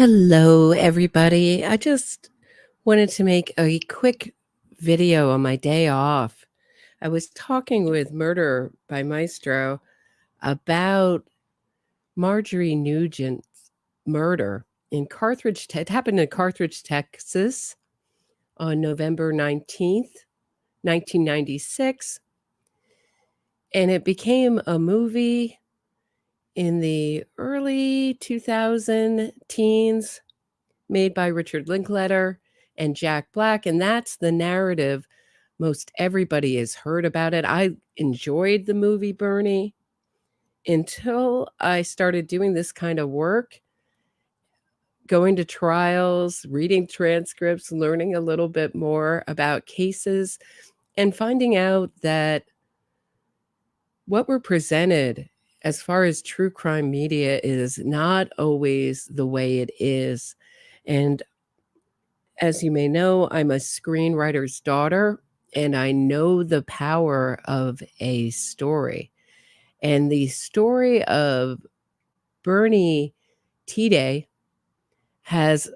Hello, everybody. I just wanted to make a quick video on my day off. I was talking with Murder by Maestro about Marjorie Nugent's murder in Carthage. It happened in Carthage, Texas on November 19th, 1996. And it became a movie in the early 2000 teens, made by Richard Linklater and Jack Black, and that's the narrative most everybody has heard about it. I enjoyed the movie Bernie until I started doing this kind of work, going to trials, reading transcripts, learning a little bit more about cases, and finding out that what we're presented as far as true crime media is not always the way it is. And as you may know, I'm a screenwriter's daughter, and I know the power of a story. And the story of Bernie T-Day has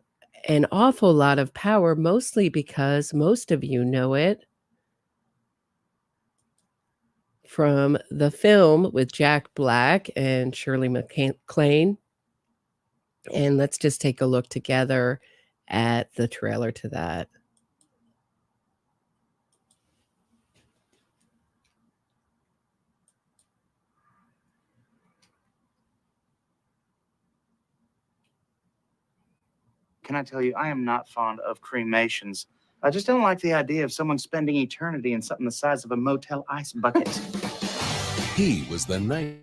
an awful lot of power, mostly because most of you know it from the film with Jack Black and Shirley MacLaine. And let's just take a look together at the trailer to that. Can I tell you, I am not fond of cremations. I just don't like the idea of someone spending eternity in something the size of a motel ice bucket. He was the night.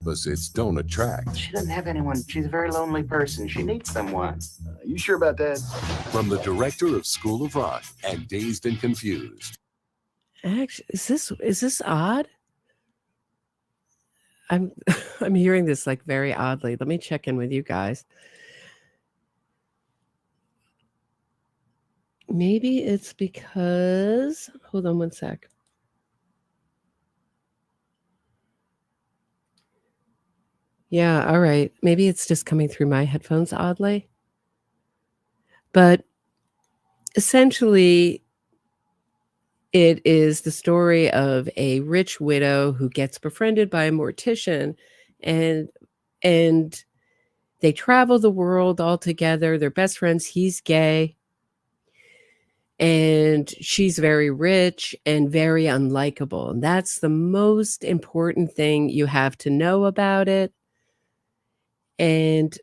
Opposites don't attract. She doesn't have anyone. She's a very lonely person. She needs someone. You sure about that? From the director of School of Rock and Dazed and Confused. Actually, is this odd? I'm I'm hearing this like very oddly. Let me check in with you guys. Maybe it's because, hold on one sec. Yeah, all right. Maybe it's just coming through my headphones oddly. But essentially, it is the story of a rich widow who gets befriended by a mortician, and they travel the world all together. They're best friends. He's gay. And she's very rich and very unlikable. And that's the most important thing you have to know about it. And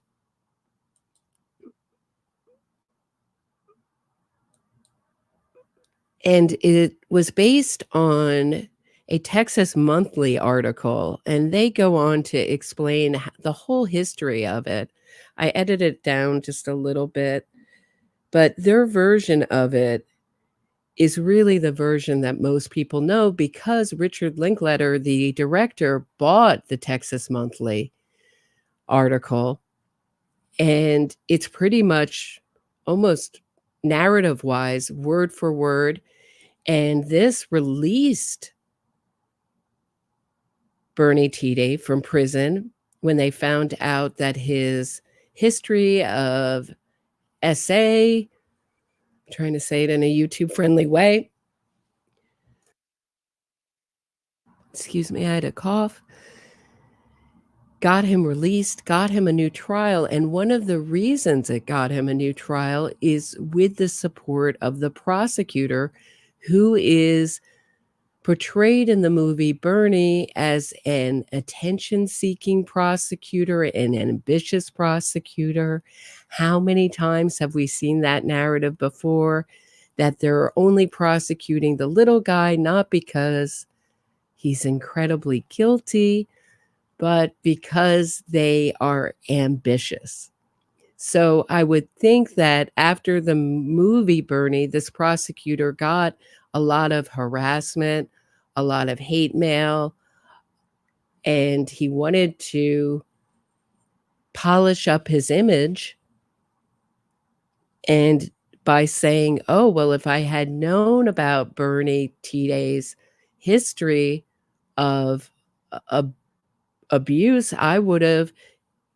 it was based on a Texas Monthly article, and they go on to explain the whole history of it. I edited it down just a little bit, but their version of it is really the version that most people know because Richard Linklater, the director, bought the Texas Monthly article, and it's pretty much almost narrative-wise, word for word, and this released Bernie T-Day from prison when they found out that his history of SA, I'm trying to say it in a YouTube-friendly way. Excuse me, I had a cough. Got him released, got him a new trial, and one of the reasons it got him a new trial is with the support of the prosecutor, who is portrayed in the movie Bernie as an attention-seeking prosecutor, an ambitious prosecutor. How many times have we seen that narrative before, that they're only prosecuting the little guy, not because he's incredibly guilty, but because they are ambitious. So I would think that after the movie Bernie, this prosecutor got a lot of harassment, a lot of hate mail, and he wanted to polish up his image. And by saying, oh, well, if I had known about Bernie Tiday's history of abuse, I would have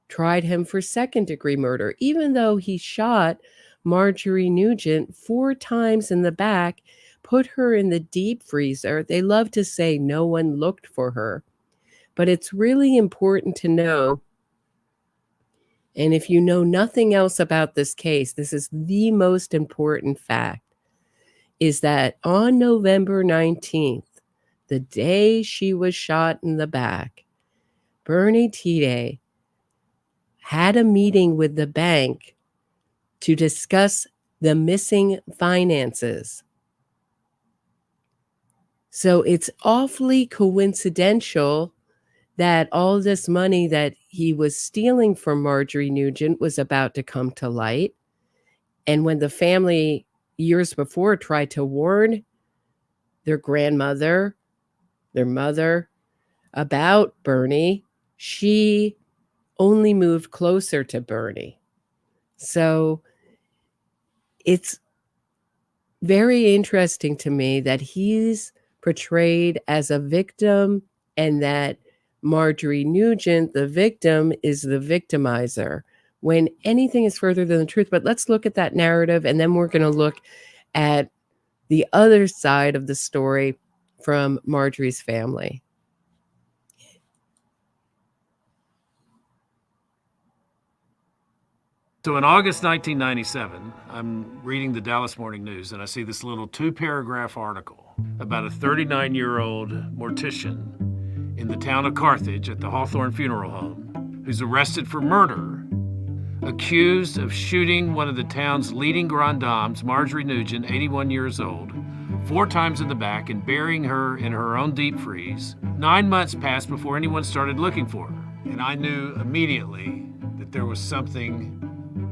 tried him for second-degree murder, even though he shot Marjorie Nugent 4 times in the back, put her in the deep freezer. They love to say no one looked for her, but it's really important to know, and if you know nothing else about this case, this is the most important fact, is that on November 19th, the day she was shot in the back, Bernie Tiday had a meeting with the bank to discuss the missing finances. So it's awfully coincidental that all this money that he was stealing from Marjorie Nugent was about to come to light. And when the family years before tried to warn their grandmother, their mother, about Bernie, she only moved closer to Bernie. So it's very interesting to me that he's portrayed as a victim and that Marjorie Nugent, the victim, is the victimizer, when anything is further than the truth. But let's look at that narrative, and then we're going to look at the other side of the story from Marjorie's family. So in August 1997, I'm reading the Dallas Morning News, and I see this little 2-paragraph article about a 39-year-old mortician in the town of Carthage at the Hawthorne Funeral Home who's arrested for murder, accused of shooting one of the town's leading grand dames, Marjorie Nugent, 81 years old, 4 times in the back and burying her in her own deep freeze. 9 months passed before anyone started looking for her, and I knew immediately that there was something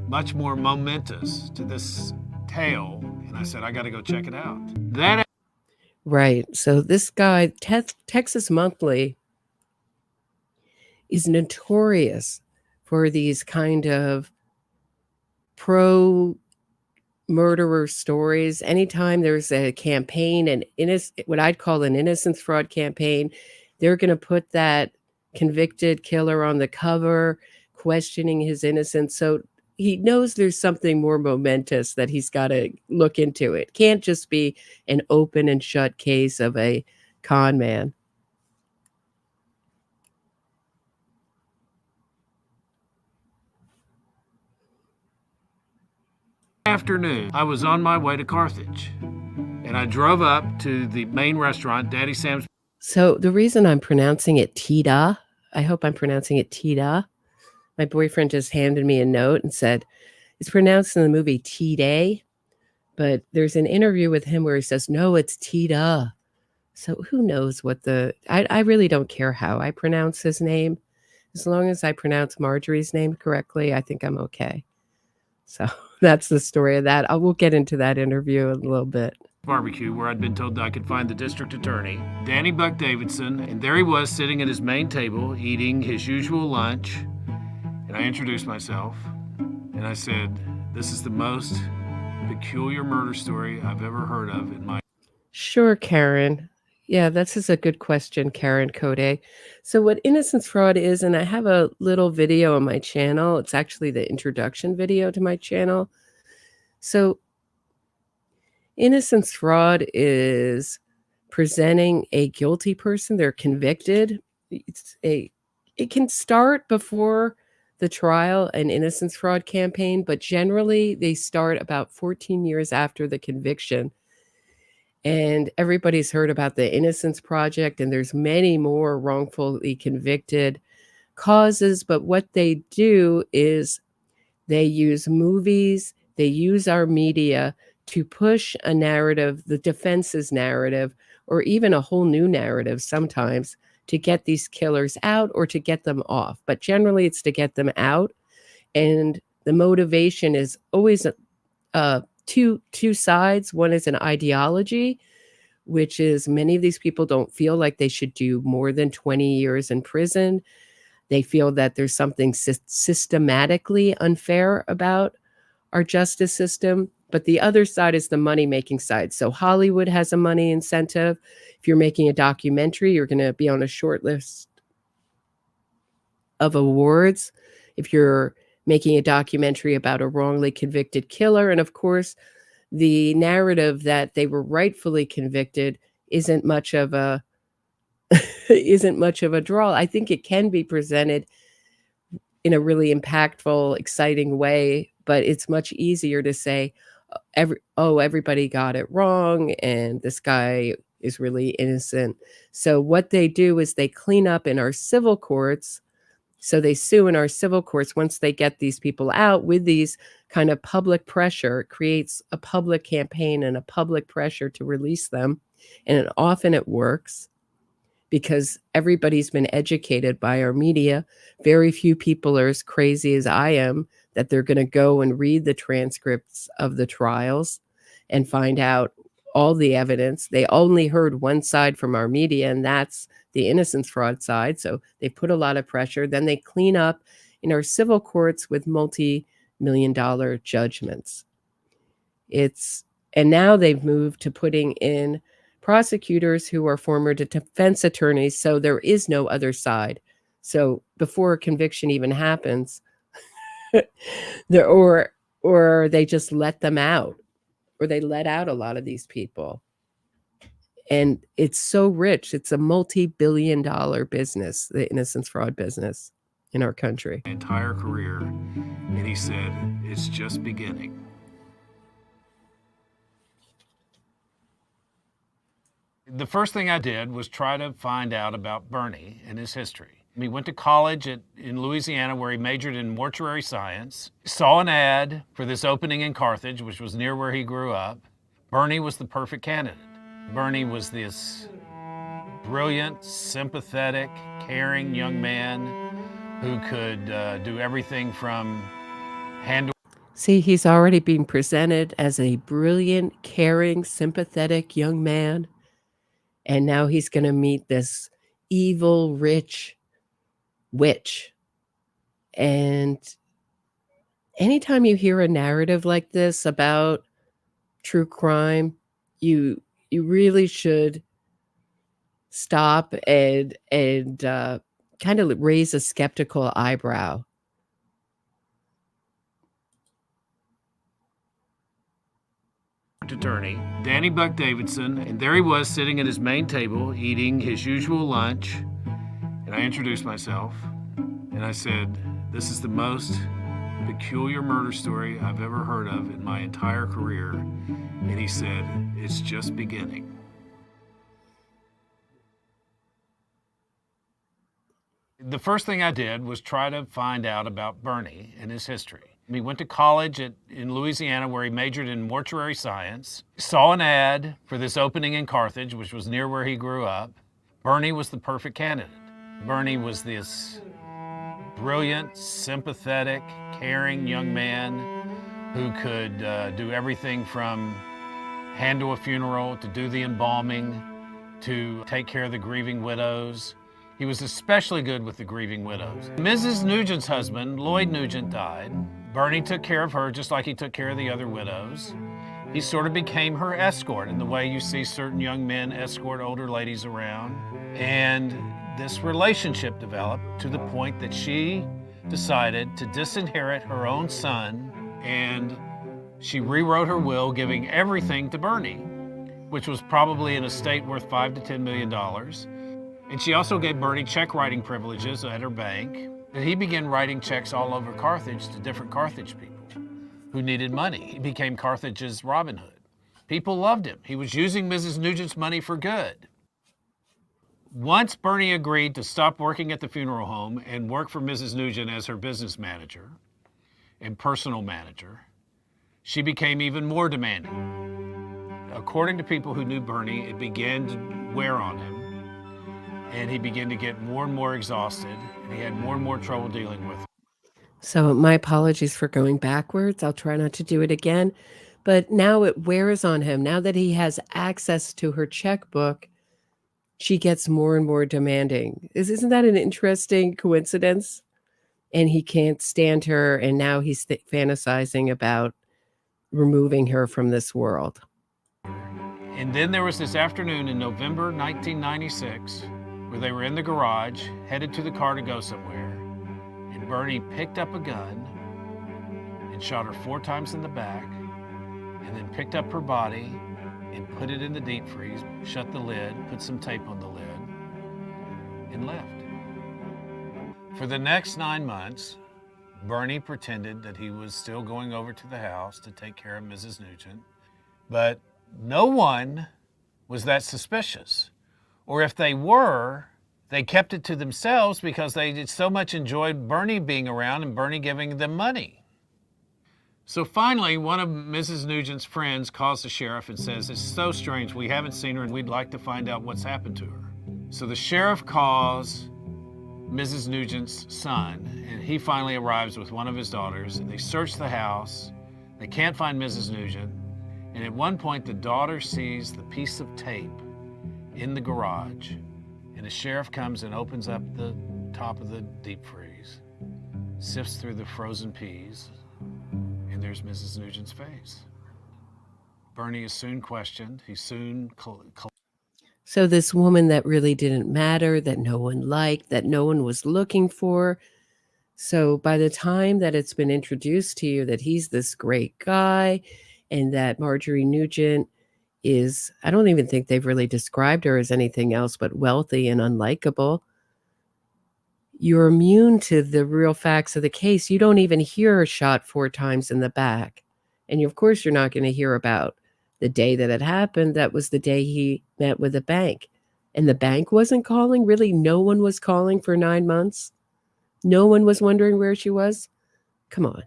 much more momentous to this tale, and I said, I got to go check it out. Right. So this guy, Texas Monthly, is notorious for these kind of pro-murderer stories. Anytime there's a campaign, what I'd call an innocence fraud campaign, they're going to put that convicted killer on the cover, questioning his innocence. So he knows there's something more momentous that he's got to look into. It can't just be an open and shut case of a con man. Afternoon, I was on my way to Carthage, and I drove up to the main restaurant, Daddy Sam's. So the reason I'm pronouncing it Tita, I hope I'm pronouncing it Tita. My boyfriend just handed me a note and said, it's pronounced in the movie T-Day, but there's an interview with him where he says, no, it's Tita. So who knows what I really don't care how I pronounce his name. As long as I pronounce Marjorie's name correctly, I think I'm okay. So that's the story of that. We'll get into that interview in a little bit. Barbecue, where I'd been told that I could find the district attorney, Danny Buck Davidson, and there he was sitting at his main table eating his usual lunch. And I introduced myself, and I said, this is the most peculiar murder story I've ever heard of in my... Sure, Karen. Yeah, this is a good question, Karen Code. So what innocence fraud is, and I have a little video on my channel. It's actually the introduction video to my channel. So innocence fraud is presenting a guilty person. They're convicted. It can start before the trial and innocence fraud campaign, but generally they start about 14 years after the conviction. And everybody's heard about the Innocence Project, and there's many more wrongfully convicted causes. But what they do is they use movies, they use our media to push a narrative, the defense's narrative, or even a whole new narrative sometimes, to get these killers out or to get them off. But generally it's to get them out. And the motivation is always two sides. One is an ideology, which is many of these people don't feel like they should do more than 20 years in prison. They feel that there's something systematically unfair about our justice system. But the other side is the money-making side. So Hollywood has a money incentive. If you're making a documentary, you're going to be on a short list of awards. If you're making a documentary about a wrongly convicted killer, and of course, the narrative that they were rightfully convicted isn't much of a draw. I think it can be presented in a really impactful, exciting way, but it's much easier to say, everybody got it wrong, and this guy is really innocent. So what they do is they clean up in our civil courts. So they sue in our civil courts once they get these people out with these kind of public pressure. It creates a public campaign and a public pressure to release them. And often it works because everybody's been educated by our media. Very few people are as crazy as I am that they're going to go and read the transcripts of the trials and find out all the evidence. They only heard one side from our media, and that's the innocence fraud side. So they put a lot of pressure. Then they clean up in our civil courts with multi-million-dollar judgments. And now they've moved to putting in prosecutors who are former defense attorneys, so there is no other side. So before a conviction even happens, or they just let them out, or they let out a lot of these people. And it's so rich. It's a multi-billion-dollar business, the innocence fraud business in our country. My entire career, and he said, it's just beginning. The first thing I did was try to find out about Bernie and his history. He went to college in Louisiana, where he majored in mortuary science. Saw an ad for this opening in Carthage, which was near where he grew up. Bernie was the perfect candidate. Bernie was this brilliant, sympathetic, caring young man who could do everything from handle. See, he's already been presented as a brilliant, caring, sympathetic young man. And now he's going to meet this evil, rich witch. And anytime you hear a narrative like this about true crime, you really should stop and kind of raise a skeptical eyebrow. Attorney, Danny Buck Davidson, and there he was sitting at his main table eating his usual lunch. And I introduced myself and I said, this is the most peculiar murder story I've ever heard of in my entire career. And he said, it's just beginning. The first thing I did was try to find out about Bernie and his history. He went to college in Louisiana, where he majored in mortuary science. Saw an ad for this opening in Carthage, which was near where he grew up. Bernie was the perfect candidate. Bernie was this brilliant, sympathetic, caring young man who could do everything from handle a funeral, to do the embalming, to take care of the grieving widows. He was especially good with the grieving widows. Mrs. Nugent's husband, Lloyd Nugent, died. Bernie took care of her just like he took care of the other widows. He sort of became her escort in the way you see certain young men escort older ladies around. And this relationship developed to the point that she decided to disinherit her own son, and she rewrote her will, giving everything to Bernie, which was probably an estate worth $5 to $10 million. And she also gave Bernie check writing privileges at her bank. And he began writing checks all over Carthage to different Carthage people who needed money. He became Carthage's Robin Hood. People loved him. He was using Mrs. Nugent's money for good. Once Bernie agreed to stop working at the funeral home and work for Mrs. Nugent as her business manager and personal manager, she became even more demanding. According to people who knew Bernie, it began to wear on him. And he began to get more and more exhausted, and he had more and more trouble dealing with it. So my apologies for going backwards. I'll try not to do it again. But now it wears on him. Now that he has access to her checkbook, she gets more and more demanding. Isn't that an interesting coincidence? And he can't stand her, and now he's fantasizing about removing her from this world. And then there was this afternoon in November 1996 where they were in the garage, headed to the car to go somewhere, and Bernie picked up a gun and shot her 4 times in the back, and then picked up her body and put it in the deep freeze, shut the lid, put some tape on the lid, and left. For the next 9 months, Bernie pretended that he was still going over to the house to take care of Mrs. Nugent, but no one was that suspicious. Or if they were, they kept it to themselves because they so much enjoyed Bernie being around and Bernie giving them money. So finally, one of Mrs. Nugent's friends calls the sheriff and says, "It's so strange, we haven't seen her and we'd like to find out what's happened to her." So the sheriff calls Mrs. Nugent's son, and he finally arrives with one of his daughters, and they search the house. They can't find Mrs. Nugent, and at one point the daughter sees the piece of tape in the garage, and the sheriff comes and opens up the top of the deep freeze, sifts through the frozen peas, and there's Mrs. Nugent's face. Bernie is soon questioned. He's soon So this woman that really didn't matter, that no one liked, that no one was looking for. So by the time that it's been introduced to you that he's this great guy and that Marjorie Nugent is, I don't even think they've really described her as anything else but wealthy and unlikable, you're immune to the real facts of the case. You don't even hear her shot 4 times in the back. And of course, you're not going to hear about the day that it happened. That was the day he met with the bank. And the bank wasn't calling? Really? No one was calling for 9 months? No one was wondering where she was? Come on.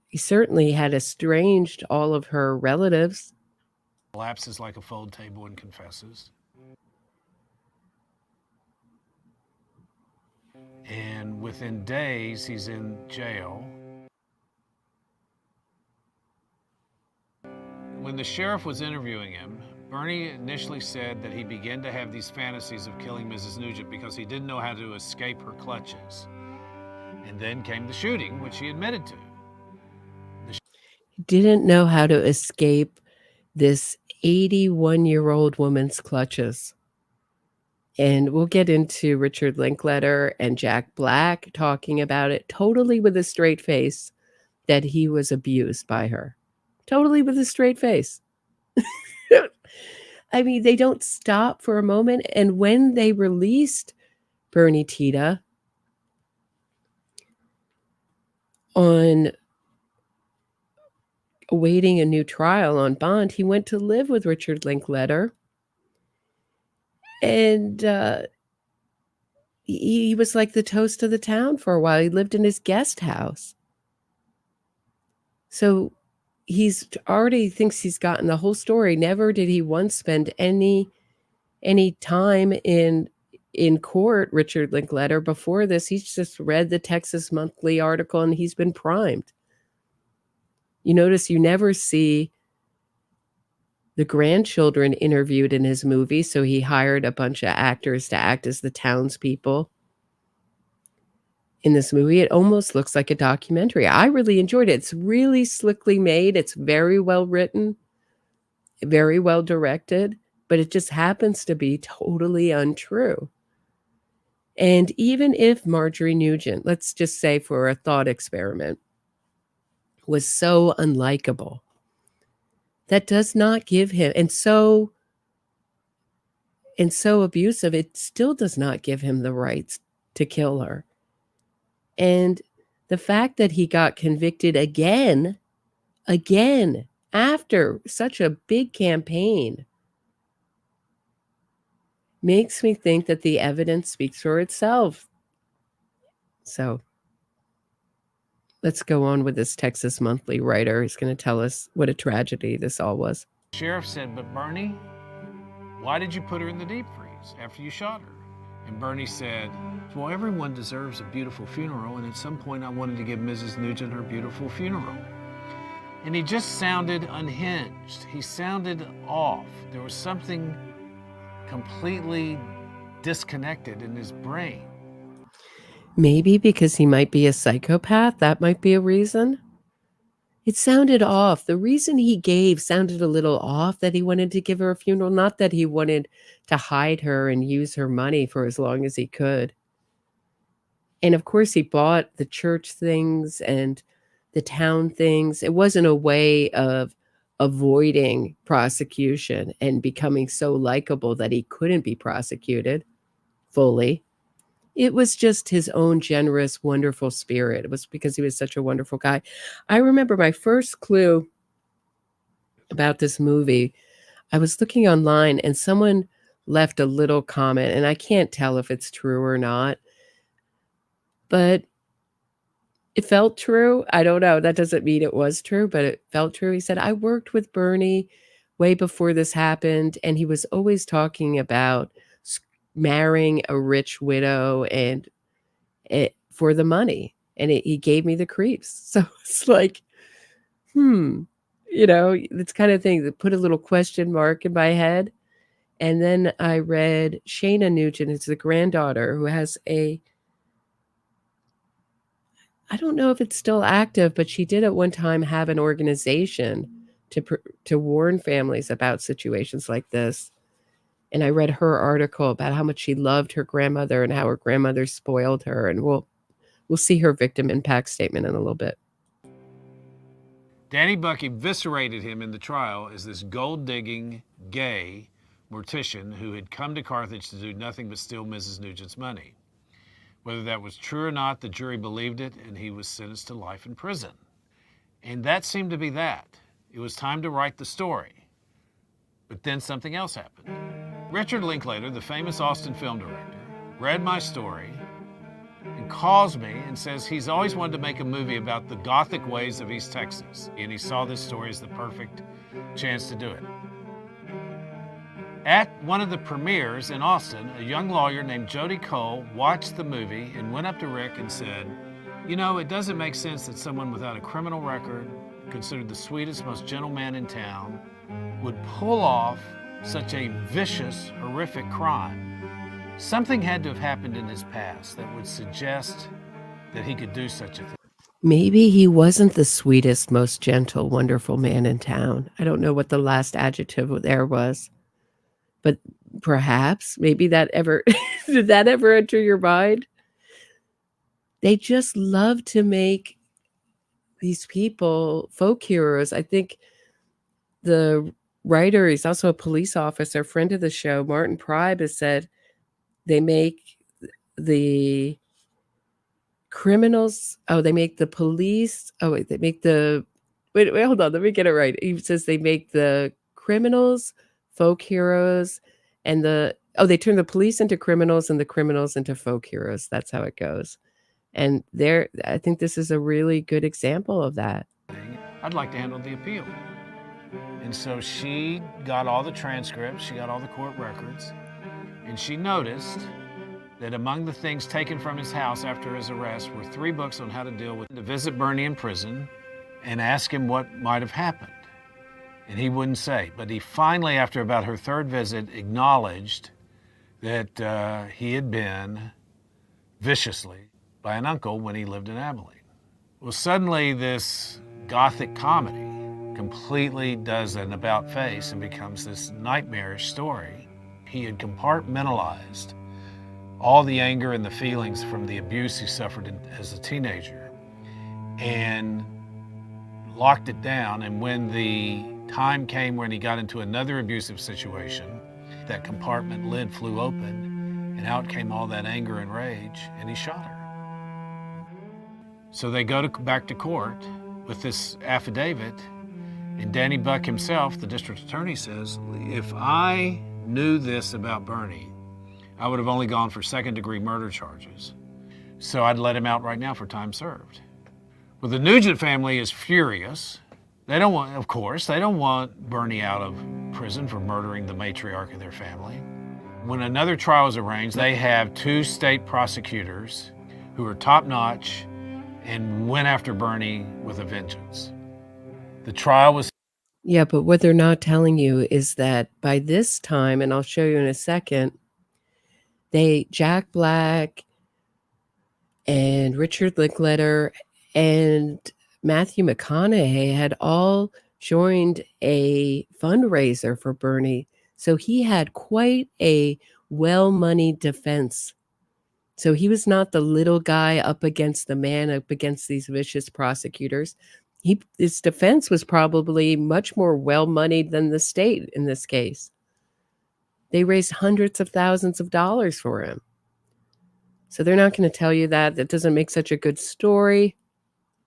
He certainly had estranged all of her relatives. collapses like a fold table and confesses. And within days, he's in jail. When the sheriff was interviewing him, Bernie initially said that he began to have these fantasies of killing Mrs. Nugent because he didn't know how to escape her clutches. And then came the shooting, which he admitted to. He didn't know how to escape this 81-year-old woman's clutches. And we'll get into Richard Linklater and Jack Black talking about it totally with a straight face, that he was abused by her. Totally with a straight face. I mean, they don't stop for a moment. And when they released Bernie Tita on awaiting a new trial on bond, he went to live with Richard Linklater. And he was like the toast of the town for a while. He lived in his guest house. So he's already thinks he's gotten the whole story. Never did he once spend any time in court, Richard Linklater. Before this, he's just read the Texas Monthly article and he's been primed. You notice you never see the grandchildren interviewed in his movie, so he hired a bunch of actors to act as the townspeople. In this movie, it almost looks like a documentary. I really enjoyed it. It's really slickly made. It's very well written, very well directed, but it just happens to be totally untrue. And even if Marjorie Nugent, let's just say for a thought experiment, was so unlikable, that does not give him, and so abusive, it still does not give him the rights to kill her. And the fact that he got convicted again, after such a big campaign, makes me think that the evidence speaks for itself. So let's go on with this Texas Monthly writer. He's going to tell us what a tragedy this all was. The sheriff said, "But Bernie, why did you put her in the deep freeze after you shot her?" And Bernie said, "Well, everyone deserves a beautiful funeral, and at some point I wanted to give Mrs. Nugent her beautiful funeral." And he just sounded unhinged. He sounded off. There was something completely disconnected in his brain. Maybe because he might be a psychopath, that might be a reason. It sounded off. The reason he gave sounded a little off, that he wanted to give her a funeral, not that he wanted to hide her and use her money for as long as he could. And of course, he bought the church things and the town things. It wasn't a way of avoiding prosecution and becoming so likable that he couldn't be prosecuted fully. It was just his own generous, wonderful spirit. It was because he was such a wonderful guy. I remember my first clue about this movie, I was looking online and someone left a little comment, and I can't tell if it's true or not, but it felt true. I don't know. That doesn't mean it was true, but it felt true. He said, I worked with Bernie way before this happened, and he was always talking about marrying a rich widow and for the money. And he gave me the creeps. So it's like, it's kind of thing that put a little question mark in my head. And then I read Shayna Nugent, it's the granddaughter who has I don't know if it's still active, but she did at one time have an organization to warn families about situations like this. And I read her article about how much she loved her grandmother and how her grandmother spoiled her. And we'll see her victim impact statement in a little bit. Danny Buck eviscerated him in the trial as this gold-digging, gay mortician who had come to Carthage to do nothing but steal Mrs. Nugent's money. Whether that was true or not, the jury believed it, and he was sentenced to life in prison. And that seemed to be that. It was time to write the story. But then something else happened. Richard Linklater, the famous Austin film director, read my story and calls me and says he's always wanted to make a movie about the Gothic ways of East Texas, and he saw this story as the perfect chance to do it. At one of the premieres in Austin, a young lawyer named Jody Cole watched the movie and went up to Rick and said, you know, it doesn't make sense that someone without a criminal record, considered the sweetest, most gentle man in town, would pull off such a vicious, horrific crime. Something had to have happened in his past that would suggest that he could do such a thing. Maybe he wasn't the sweetest, most gentle, wonderful man in town. I don't know what the last adjective there was. But perhaps, maybe that ever, did that ever enter your mind? They just love to make these people folk heroes. I think the writer, he's also a police officer, friend of the show, Martin Pribe, has said they make the criminals, they make the police, wait, hold on, let me get it right. He says they make the criminals folk heroes, and they turn the police into criminals and the criminals into folk heroes. That's how it goes. And I think this is a really good example of that. I'd like to handle the appeal. And so she got all the transcripts, she got all the court records, and she noticed that among the things taken from his house after his arrest were 3 books on how to deal with, to visit Bernie in prison and ask him what might have happened. And he wouldn't say. But he finally, after about her 3rd visit, acknowledged that he had been viciously by an uncle when he lived in Abilene. Well, suddenly this Gothic comedy completely does an about-face and becomes this nightmarish story. He had compartmentalized all the anger and the feelings from the abuse he suffered as a teenager and locked it down. And when the time came when he got into another abusive situation, that compartment lid flew open and out came all that anger and rage, and he shot her. So they go back to court with this affidavit, and Danny Buck himself, the district attorney, says, if I knew this about Bernie, I would have only gone for 2nd-degree murder charges. So I'd let him out right now for time served. Well, the Nugent family is furious. They don't want Bernie out of prison for murdering the matriarch of their family. When another trial is arranged, they have 2 state prosecutors who are top-notch and went after Bernie with a vengeance. The trial was Yeah, but what they're not telling you is that by this time, and I'll show you in a second, Jack Black and Richard Linklater and Matthew McConaughey had all joined a fundraiser for Bernie. So he had quite a well-moneyed defense. So he was not the little guy up against the man, up against these vicious prosecutors. His defense was probably much more well-moneyed than the state in this case. They raised hundreds of thousands of dollars for him. So they're not going to tell you that. That doesn't make such a good story.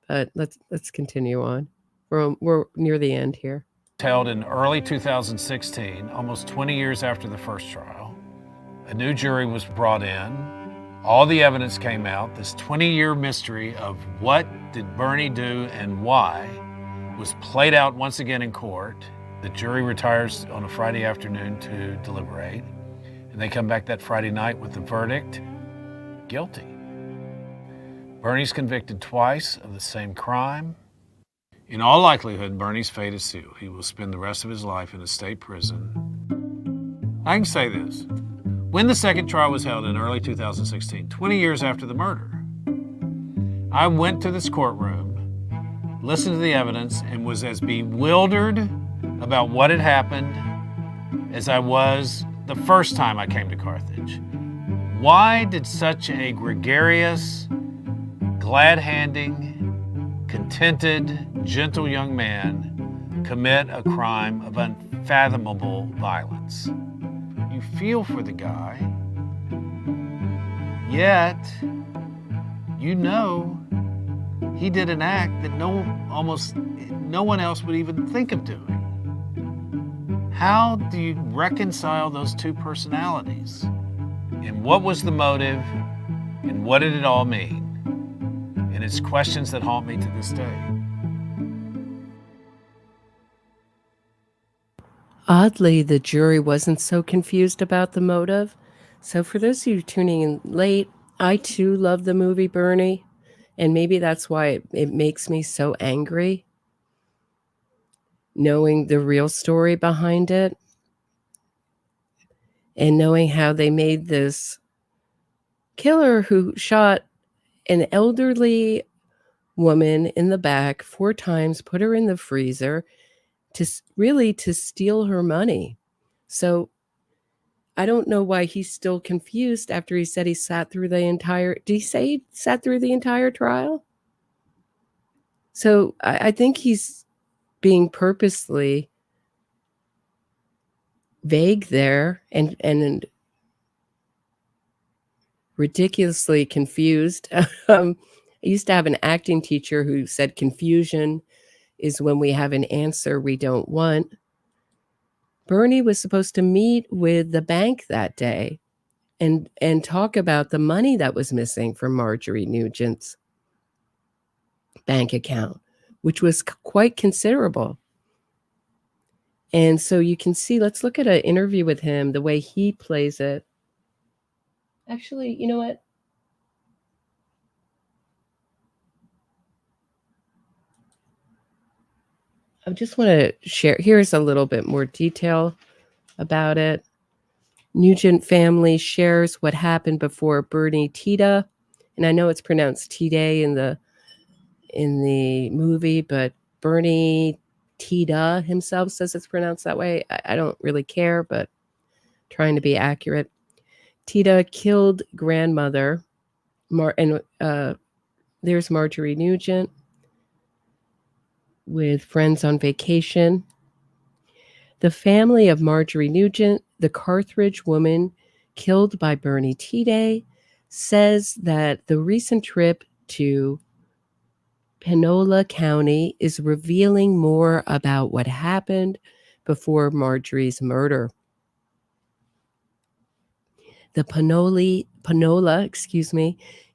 But let's continue on. We're near the end here. held in early 2016, almost 20 years after the first trial. A new jury was brought in. All the evidence came out. This 20-year mystery of what did Bernie do and why was played out once again in court. The jury retires on a Friday afternoon to deliberate, and they come back that Friday night with the verdict, guilty. Bernie's convicted twice of the same crime. In all likelihood, Bernie's fate is sealed. He will spend the rest of his life in a state prison. I can say this. When the second trial was held in early 2016, 20 years after the murder, I went to this courtroom, listened to the evidence, and was as bewildered about what had happened as I was the first time I came to Carthage. Why did such a gregarious, glad-handing, contented, gentle young man commit a crime of unfathomable violence? You feel for the guy, yet you know he did an act that almost no one else would even think of doing. How do you reconcile those two personalities? And what was the motive? And what did it all mean? And it's questions that haunt me to this day. Oddly, the jury wasn't so confused about the motive. So for those of you tuning in late, I too love the movie Bernie. And maybe that's why it makes me so angry, knowing the real story behind it and knowing how they made this killer who shot an elderly woman in the back 4 times, put her in the freezer to steal her money. So I don't know why he's still confused after he said he sat through the entire, did he say he sat through the entire trial? So I think he's being purposely vague there and ridiculously confused. I used to have an acting teacher who said confusion is when we have an answer we don't want. Bernie was supposed to meet with the bank that day and talk about the money that was missing from Marjorie Nugent's bank account, which was quite considerable. And so you can see, let's look at an interview with him, the way he plays it. Actually, you know what? I just want to share. Here's a little bit more detail about it. Nugent family shares what happened before Bernie Tita, and I know it's pronounced Tide in the movie, but Bernie Tita himself says it's pronounced that way. I don't really care, but trying to be accurate. Tita killed grandmother, there's Marjorie Nugent with friends on vacation. The family of Marjorie Nugent, the Carthage woman killed by Bernie Tide, says that the recent trip to Panola County is revealing more about what happened before Marjorie's murder. The Panola,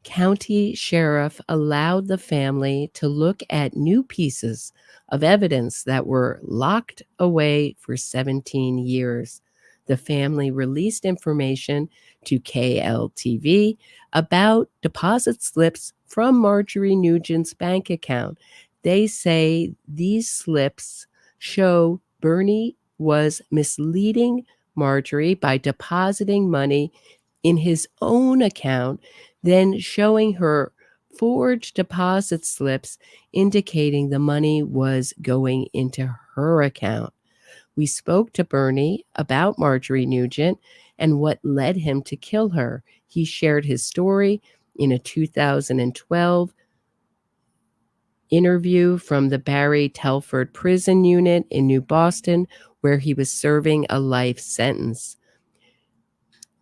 County Sheriff allowed the family to look at new pieces of evidence that were locked away for 17 years. The family released information to KLTV about deposit slips from Marjorie Nugent's bank account They say these slips show Bernie was misleading Marjorie by depositing money in his own account, then showing her forged deposit slips indicating the money was going into her account. We spoke to Bernie about Marjorie Nugent and what led him to kill her. He shared his story in a 2012 interview from the Barry Telford Prison Unit in New Boston, where he was serving a life sentence.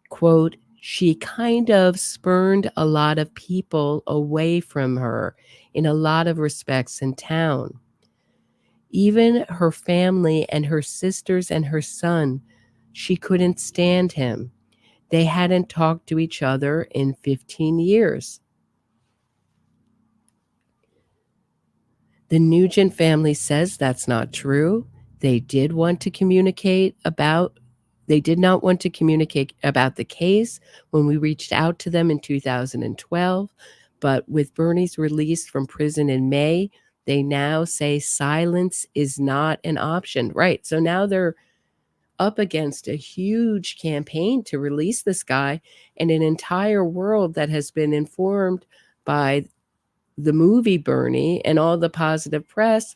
Quote, she kind of spurned a lot of people away from her in a lot of respects in town. Even her family and her sisters and her son, she couldn't stand him. They hadn't talked to each other in 15 years. The Nugent family says that's not true. They did not want to communicate about the case when we reached out to them in 2012. But with Bernie's release from prison in May, they now say silence is not an option. Right. So now they're up against a huge campaign to release this guy, and an entire world that has been informed by the movie Bernie and all the positive press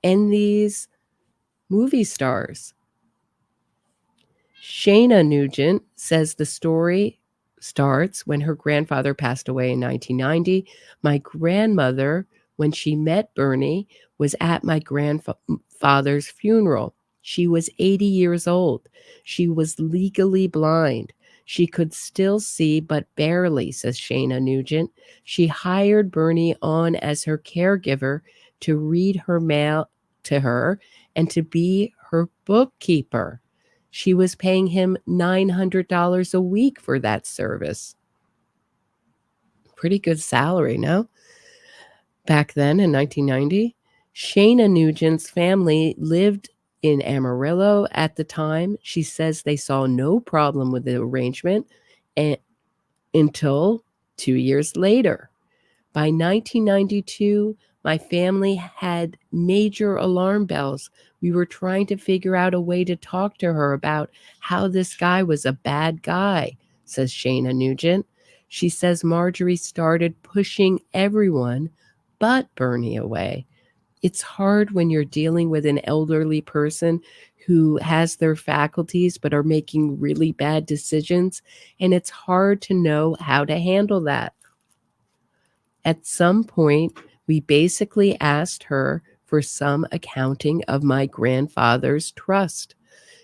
and these movie stars. Shayna Nugent says the story starts when her grandfather passed away in 1990. My grandmother, when she met Bernie, was at my grandfather's funeral. She was 80 years old. She was legally blind. She could still see, but barely, says Shayna Nugent. She hired Bernie on as her caregiver to read her mail to her and to be her bookkeeper. She was paying him $900 a week for that service. Pretty good salary, no? Back then in 1990, Shayna Nugent's family lived in Amarillo at the time. She says they saw no problem with the arrangement until 2 years later. By 1992, my family had major alarm bells. We were trying to figure out a way to talk to her about how this guy was a bad guy, says Shayna Nugent. She says Marjorie started pushing everyone but Bernie away. It's hard when you're dealing with an elderly person who has their faculties but are making really bad decisions, and it's hard to know how to handle that. At some point, we basically asked her for some accounting of my grandfather's trust.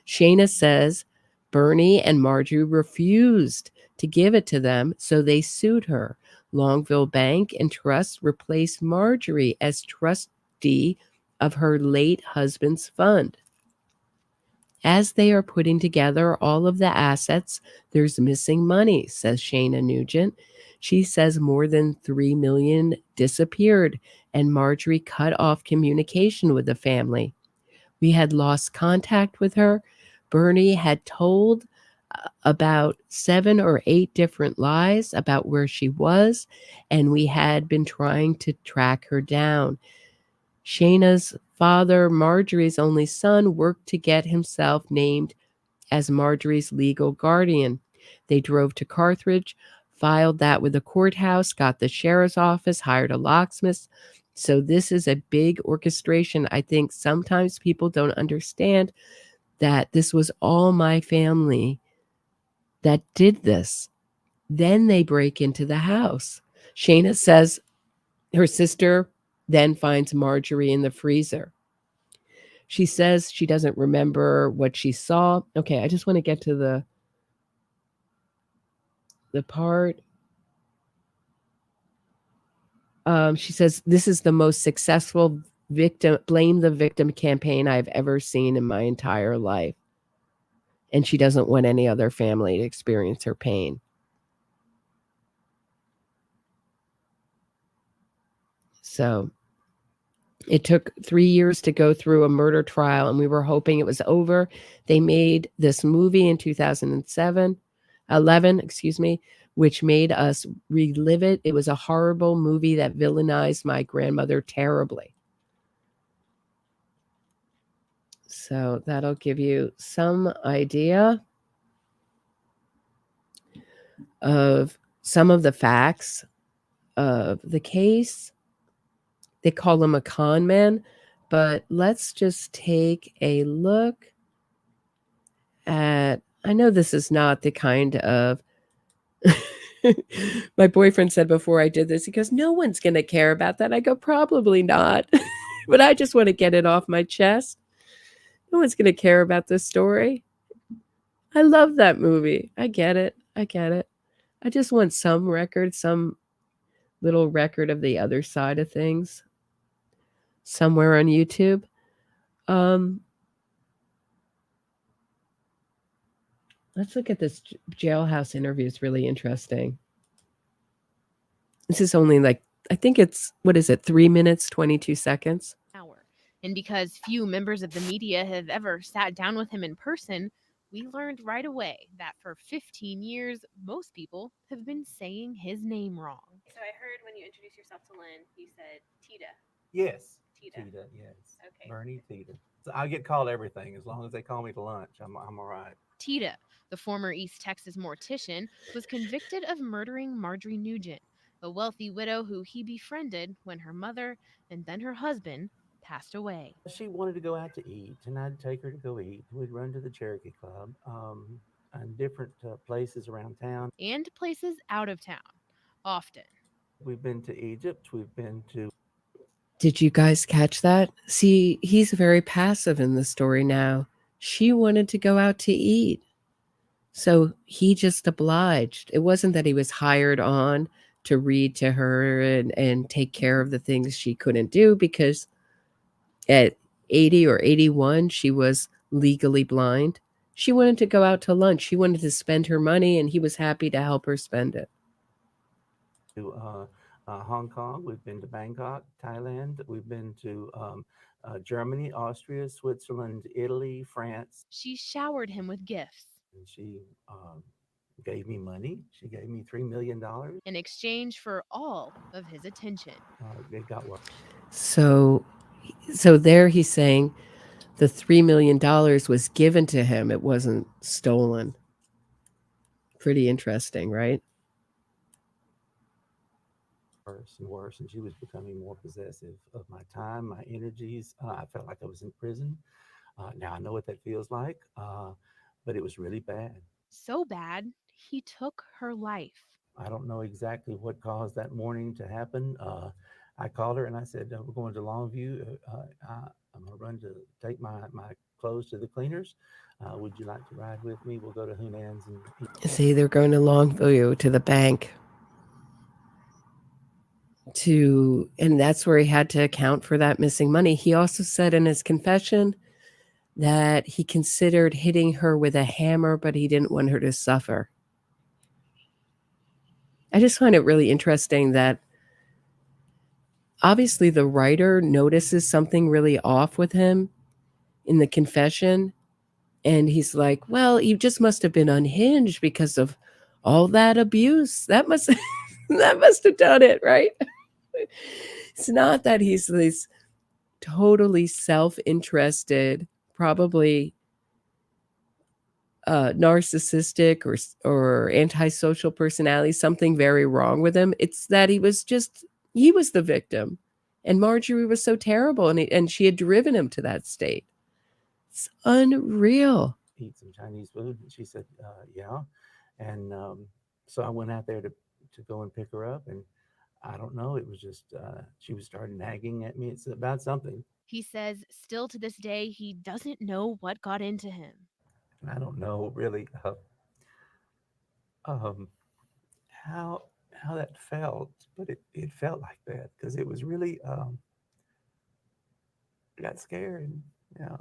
Shayna says Bernie and Marjorie refused to give it to them, so they sued her. Longville Bank and Trust replaced Marjorie as trustee of her late husband's fund. As they are putting together all of the assets, there's missing money, says Shayna Nugent. She says more than $3 million disappeared, and Marjorie cut off communication with the family. We had lost contact with her. Bernie had told about 7 or 8 different lies about where she was, and we had been trying to track her down. Shayna's father, Marjorie's only son, worked to get himself named as Marjorie's legal guardian. They drove to Carthage, filed that with the courthouse, got the sheriff's office, hired a locksmith. So this is a big orchestration. I think sometimes people don't understand that this was all my family that did this. Then they break into the house. Shayna says her sister then finds Marjorie in the freezer. She says she doesn't remember what she saw. Okay, I just want to get to the part. She says this is the most successful blame the victim campaign I've ever seen in my entire life. And she doesn't want any other family to experience her pain. So it took 3 years to go through a murder trial, and we were hoping it was over. They made this movie in 2011, which made us relive it. It was a horrible movie that villainized my grandmother terribly. So that'll give you some idea of some of the facts of the case. They call him a con man, but let's just take a look at. I know this is not the kind of. My boyfriend said before I did this, he goes, "No one's going to care about that." I go, "Probably not." But I just want to get it off my chest. No one's going to care about this story. I love that movie. I get it. I get it. I just want some record, some little record of the other side of things somewhere on YouTube. Let's look at this jailhouse interview. It's really interesting. This is only like, I think it's, what is it, 3 minutes, 22 seconds? And because few members of the media have ever sat down with him in person, we learned right away that for 15 years, most people have been saying his name wrong. So I heard when you introduced yourself to Lynn, you said Tita. Yes. Tita. Yes. Okay. Bernie Tita. So I get called everything as long as they call me to lunch. I'm all right. Tita, the former East Texas mortician, was convicted of murdering Marjorie Nugent, a wealthy widow who he befriended when her mother and then her husband passed away. She wanted to go out to eat, and I'd take her to go eat. We'd run to the Cherokee Club and different places around town. And places out of town, often. We've been to Egypt. We've been to... Did you guys catch that? See, he's very passive in the story now. She wanted to go out to eat. So he just obliged. It wasn't that he was hired on to read to her and take care of the things she couldn't do, because at 80 or 81, she was legally blind. She wanted to go out to lunch. She wanted to spend her money, and he was happy to help her spend it. To Hong Kong. We've been to Bangkok, Thailand. We've been to Germany, Austria, Switzerland, Italy, France. She showered him with gifts. And she gave me money. She gave me $3 million. In exchange for all of his attention. It got worse. So there he's saying the $3 million was given to him. It wasn't stolen. Pretty interesting, right? Worse and worse, and she was becoming more possessive of my time, my energies. I felt like I was in prison. Now I know what that feels like, but it was really bad. So bad, he took her life. I don't know exactly what caused that morning to happen. I called her and I said, we're going to Longview. I'm going to run to take my clothes to the cleaners. Would you like to ride with me? We'll go to Hunan's. And see, they're going to Longview to the bank. And that's where he had to account for that missing money. He also said in his confession that he considered hitting her with a hammer, but he didn't want her to suffer. I just find it really interesting that obviously the writer notices something really off with him in the confession. And he's like, well, you just must have been unhinged because of all that abuse. That must have done it, right? It's not that he's this totally self-interested, probably narcissistic or antisocial personality, something very wrong with him. It's that he was the victim, and Marjorie was so terrible, and she had driven him to that state. It's unreal. Eat some Chinese food, and she said, yeah. And so I went out there to go and pick her up, and I don't know, it was just she was starting nagging at me. It's about something. He says still to this day he doesn't know what got into him. I don't know really how that felt, but it felt like that because it was really I got scared. Yeah,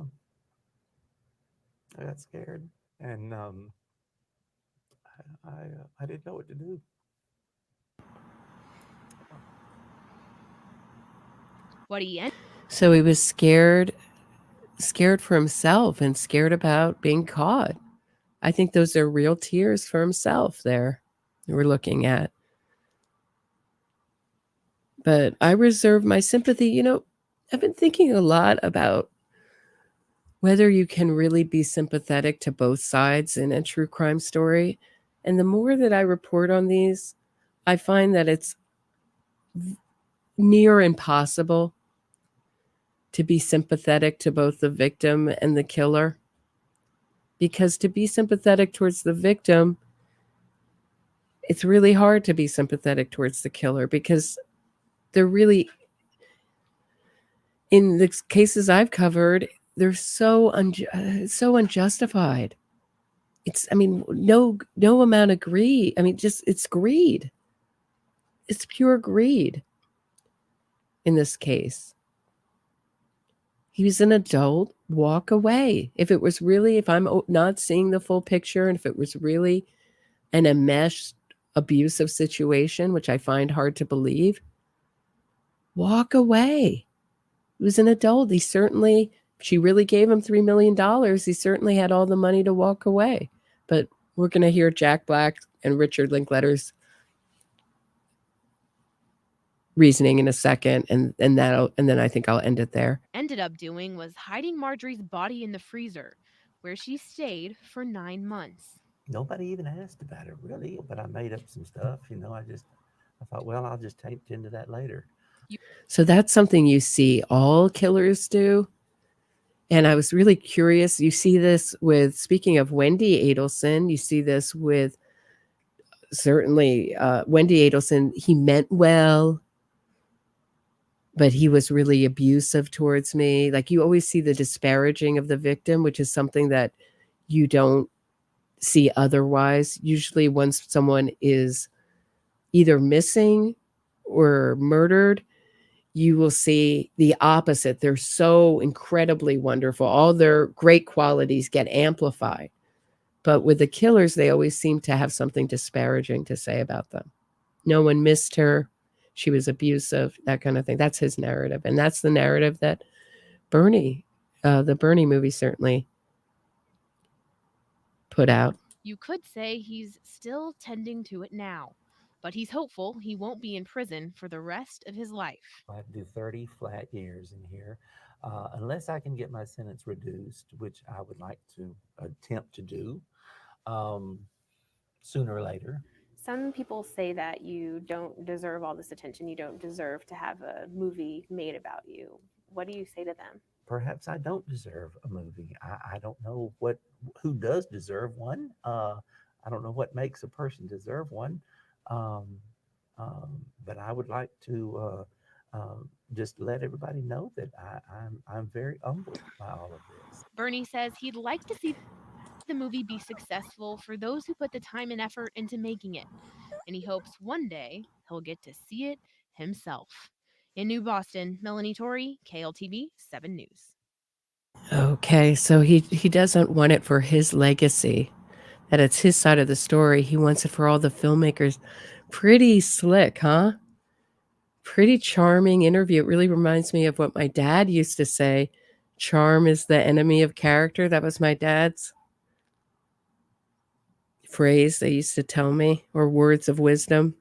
I got scared, and I didn't know what to do. So he was scared for himself and scared about being caught. I think those are real tears for himself there we're looking at. But I reserve my sympathy. I've been thinking a lot about whether you can really be sympathetic to both sides in a true crime story. And the more that I report on these, I find that it's near impossible to be sympathetic to both the victim and the killer. Because to be sympathetic towards the victim, it's really hard to be sympathetic towards the killer because they're really, in the cases I've covered, they're so unjustified. No amount of greed. It's greed. It's pure greed in this case. He was an adult. Walk away. If I'm not seeing the full picture, and if it was really an enmeshed abusive situation, which I find hard to believe, walk away. He was an adult. She really gave him $3 million. He certainly had all the money to walk away. But we're going to hear Jack Black and Richard Linklater's reasoning in a second, and then I think I'll end it there. Ended up doing was hiding Marjorie's body in the freezer, where she stayed for 9 months. Nobody even asked about it, really, but I made up some stuff. I thought, well, I'll just tap into that later. So that's something you see all killers do. And I was really curious. You see this with, speaking of Wendy Adelson, you see this with certainly Wendy Adelson. He meant well, but he was really abusive towards me. Like, you always see the disparaging of the victim, which is something that you don't see otherwise. Usually once someone is either missing or murdered, you will see the opposite. They're so incredibly wonderful. All their great qualities get amplified. But with the killers, they always seem to have something disparaging to say about them. No one missed her. She was abusive, that kind of thing. That's his narrative. And that's the narrative that the Bernie movie certainly put out. You could say he's still tending to it now, but he's hopeful he won't be in prison for the rest of his life. I have to do 30 flat years in here, unless I can get my sentence reduced, which I would like to attempt to do sooner or later. Some people say that you don't deserve all this attention. You don't deserve to have a movie made about you. What do you say to them? Perhaps I don't deserve a movie. I don't know who does deserve one. I don't know what makes a person deserve one. But I would like to just let everybody know that I'm very humbled by all of this. Bernie says he'd like to see the movie be successful for those who put the time and effort into making it, and he hopes one day he'll get to see it himself. In New Boston, Melanie Torrey, KLTV 7 News. Okay, so he doesn't want it for his legacy, that it's his side of the story. He wants it for all the filmmakers. Pretty slick, huh? Pretty charming interview. It really reminds me of what my dad used to say. Charm is the enemy of character. That was my dad's phrase they used to tell me, or words of wisdom.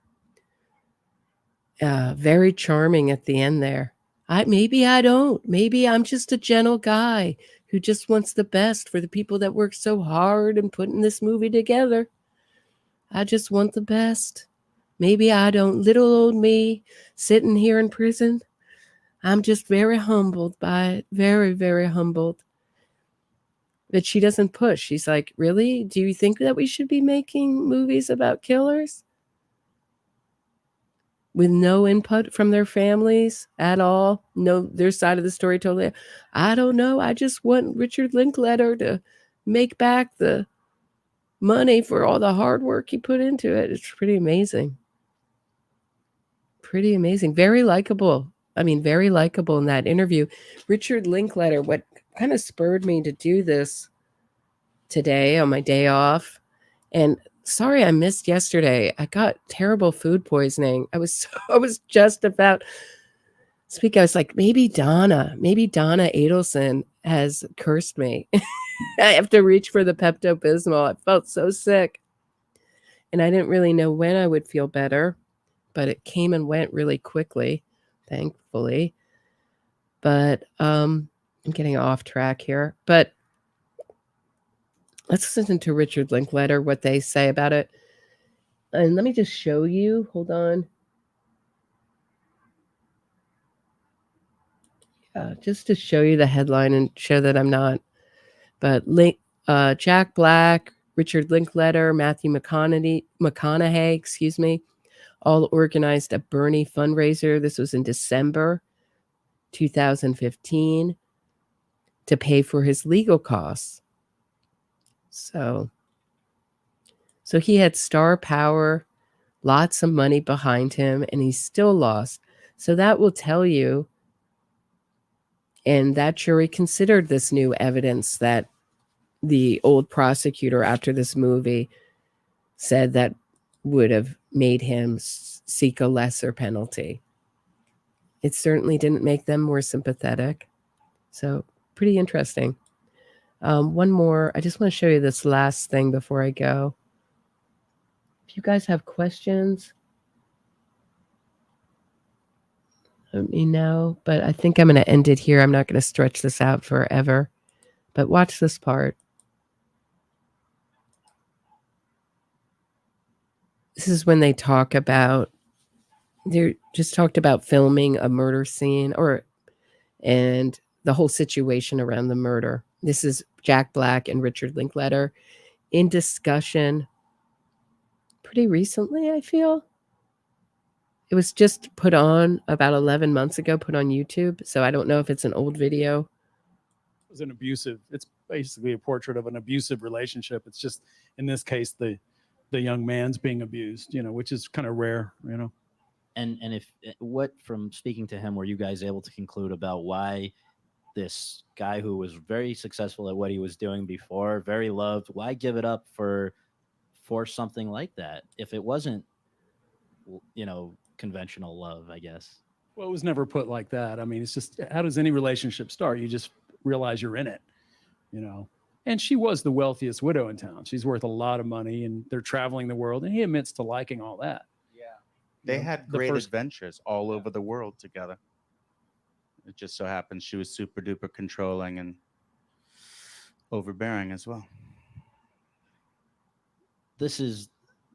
Very charming at the end there. Maybe I'm just a gentle guy who just wants the best for the people that work so hard in putting this movie together. I just want the best. Maybe I don't. Little old me sitting here in prison, I'm just very humbled by it. Very, very humbled. But she doesn't push. She's like, really? Do you think that we should be making movies about killers? With no input from their families at all? No, their side of the story totally. I don't know. I just want Richard Linklater to make back the money for all the hard work he put into it. It's pretty amazing. Pretty amazing. Very likable. Very likable in that interview. Richard Linklater, what kind of spurred me to do this today on my day off, and sorry I missed yesterday. I got terrible food poisoning. I was just about speak. I was like, maybe Donna Adelson has cursed me. I have to reach for the Pepto-Bismol. I felt so sick, and I didn't really know when I would feel better, but it came and went really quickly, thankfully. But I'm getting off track here, but let's listen to Richard Linklater, what they say about it. And let me just show you. Hold on. Just to show you the headline and show that I'm not. But Jack Black, Richard Linklater, Matthew McConaughey, excuse me, all organized a Bernie fundraiser. This was in December 2015 to pay for his legal costs. So he had star power, lots of money behind him, and he still lost. So that will tell you, and that jury considered this new evidence that the old prosecutor after this movie said that would have made him seek a lesser penalty. It certainly didn't make them more sympathetic. So pretty interesting. One more. I just want to show you this last thing before I go. If you guys have questions, let me know. But I think I'm going to end it here. I'm not going to stretch this out forever. But watch this part. This is when they talked about filming a murder scene and the whole situation around the murder. This is Jack Black and Richard Linklater in discussion pretty recently, I feel. It was just put on about 11 months ago, put on YouTube. So I don't know if it's an old video. It was it's basically a portrait of an abusive relationship. It's just, in this case, the young man's being abused, which is kind of rare, And if what from speaking to him were you guys able to conclude about why this guy who was very successful at what he was doing before, very loved, why give it up for something like that if it wasn't conventional love, I guess? Well, it was never put like that. I mean, it's just, how does any relationship start? You just realize you're in it, And she was the wealthiest widow in town. She's worth a lot of money, and they're traveling the world, and he admits to liking all that. They had great adventures all over the world together. It just so happens she was super duper controlling and overbearing as well. This is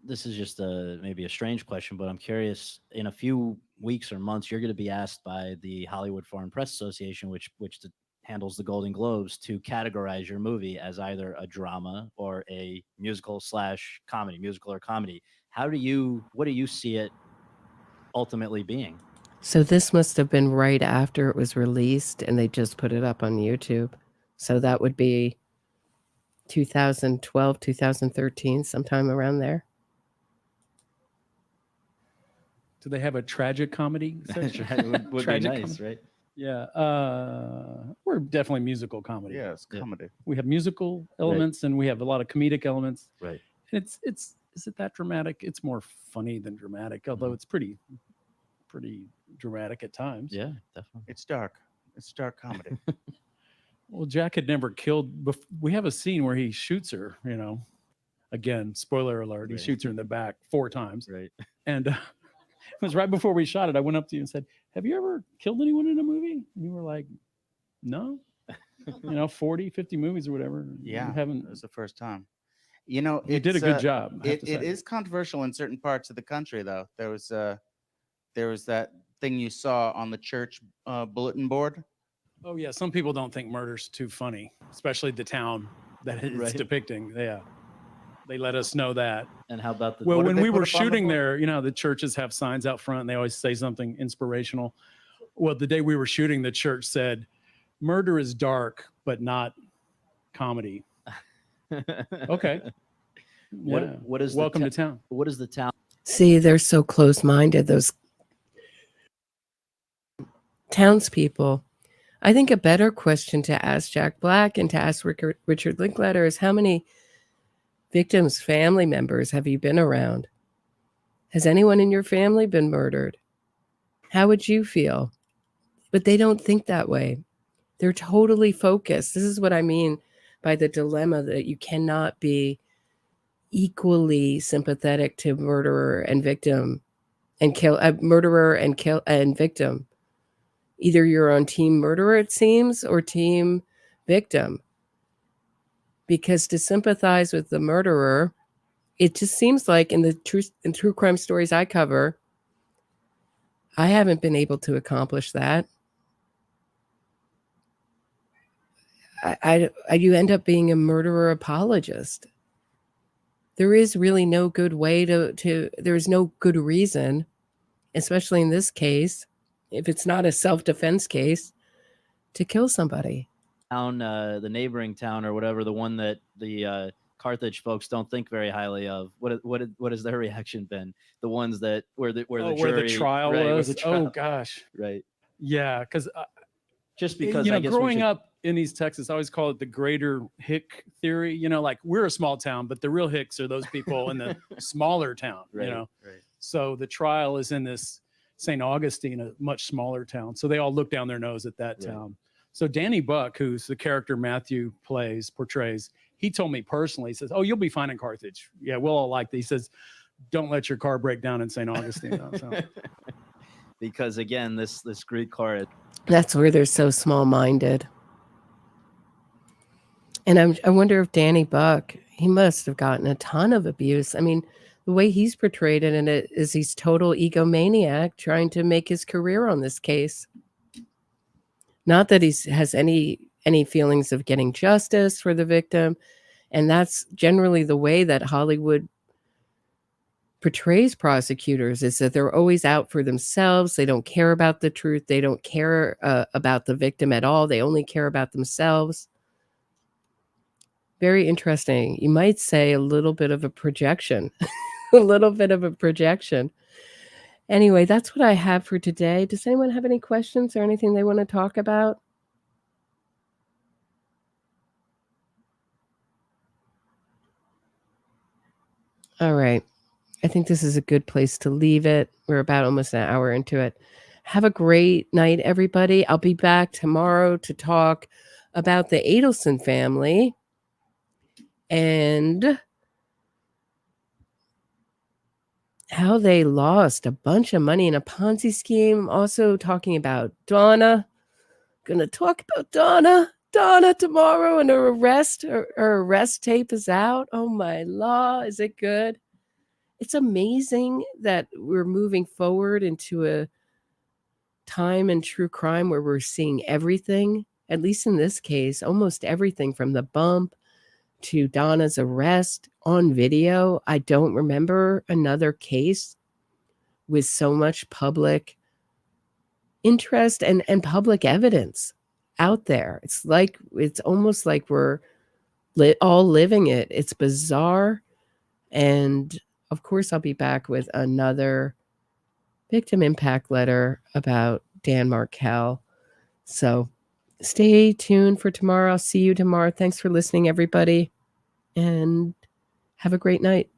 just maybe a strange question, but I'm curious. In a few weeks or months, you're going to be asked by the Hollywood Foreign Press Association, which handles the Golden Globes, to categorize your movie as either a drama or a musical/comedy, musical or comedy. What do you see it ultimately being? So this must have been right after it was released and they just put it up on YouTube. So that would be 2012, 2013, sometime around there. Do they have a tragic comedy section? It would be nice, comedy? Right? Yeah. We're definitely musical comedy. Yeah, it's comedy. We have musical elements, right, and we have a lot of comedic elements. Right. And is it that dramatic? It's more funny than dramatic, although it's pretty dramatic at times. Yeah, definitely. It's dark. It's dark comedy. Well, Jack had never killed. We have a scene where he shoots her, again, spoiler alert, right. He shoots her in the back 4 times. Right. And it was right before we shot it. I went up to you and said, have you ever killed anyone in a movie? And you were like, no, 40, 50 movies or whatever. Yeah. It was the first time. You did a good job. It is controversial in certain parts of the country, though. There was that thing you saw on the church bulletin board. Oh, yeah. Some people don't think murder's too funny, especially the town that it's right. depicting. Yeah. They let us know that. And how about when we were shooting there, the churches have signs out front and they always say something inspirational. Well, the day we were shooting, the church said, murder is dark, but not comedy. Okay. What is welcome to town? What is the town? See, they're so close-minded, those townspeople. I think a better question to ask Jack Black and to ask Richard Linklater is, how many victims' family members have you been around? Has anyone in your family been murdered? How would you feel? But they don't think that way. They're totally focused. This is what I mean by the dilemma, that you cannot be equally sympathetic to murderer and victim and victim. Either you're on team murderer, it seems, or team victim. Because to sympathize with the murderer, it just seems like in true crime stories I cover, I haven't been able to accomplish that. You end up being a murderer apologist. There is really no good way there's no good reason, especially in this case, if it's not a self-defense case, to kill somebody. Town, the neighboring town or whatever, the one that the Carthage folks don't think very highly of. What has their reaction been? The ones that where the trial right, was. the trial, Oh gosh. right. Yeah, because Just because I guess growing up in East Texas, I always call it the greater hick theory. Like we're a small town, but the real hicks are those people in the smaller town. Right, Right. So the trial is in this St. Augustine, a much smaller town. So they all look down their nose at that town. So Danny Buck, who's the character Matthew portrays, he told me personally, he says, "Oh, you'll be fine in Carthage. Yeah, we'll all like that." He says, "Don't let your car break down in St. Augustine." So. Because again, this Greek car. That's where they're so small-minded. And I wonder if Danny Buck, he must have gotten a ton of abuse. I mean, the way he's portrayed it in it is he's total egomaniac trying to make his career on this case. Not that he has any feelings of getting justice for the victim. And that's generally the way that Hollywood portrays prosecutors, is that they're always out for themselves. They don't care about the truth. They don't care about the victim at all. They only care about themselves. Very interesting. You might say a little bit of a projection. A little bit of a projection. Anyway, that's what I have for today. Does anyone have any questions or anything they want to talk about? All right. I think this is a good place to leave it. We're about almost an hour into it. Have a great night, everybody. I'll be back tomorrow to talk about the Adelson family and how they lost a bunch of money in a Ponzi scheme. Also talking about Donna. Gonna talk about Donna tomorrow, and her arrest tape is out. Oh my law, is it good? It's amazing that we're moving forward into a time in true crime where we're seeing everything, at least in this case, almost everything from the bump to Donna's arrest on video. I don't remember another case with so much public interest and public evidence out there. It's almost like we're all living it. It's bizarre. And of course, I'll be back with another victim impact letter about Dan Markel. So stay tuned for tomorrow. I'll see you tomorrow. Thanks for listening, everybody, and have a great night.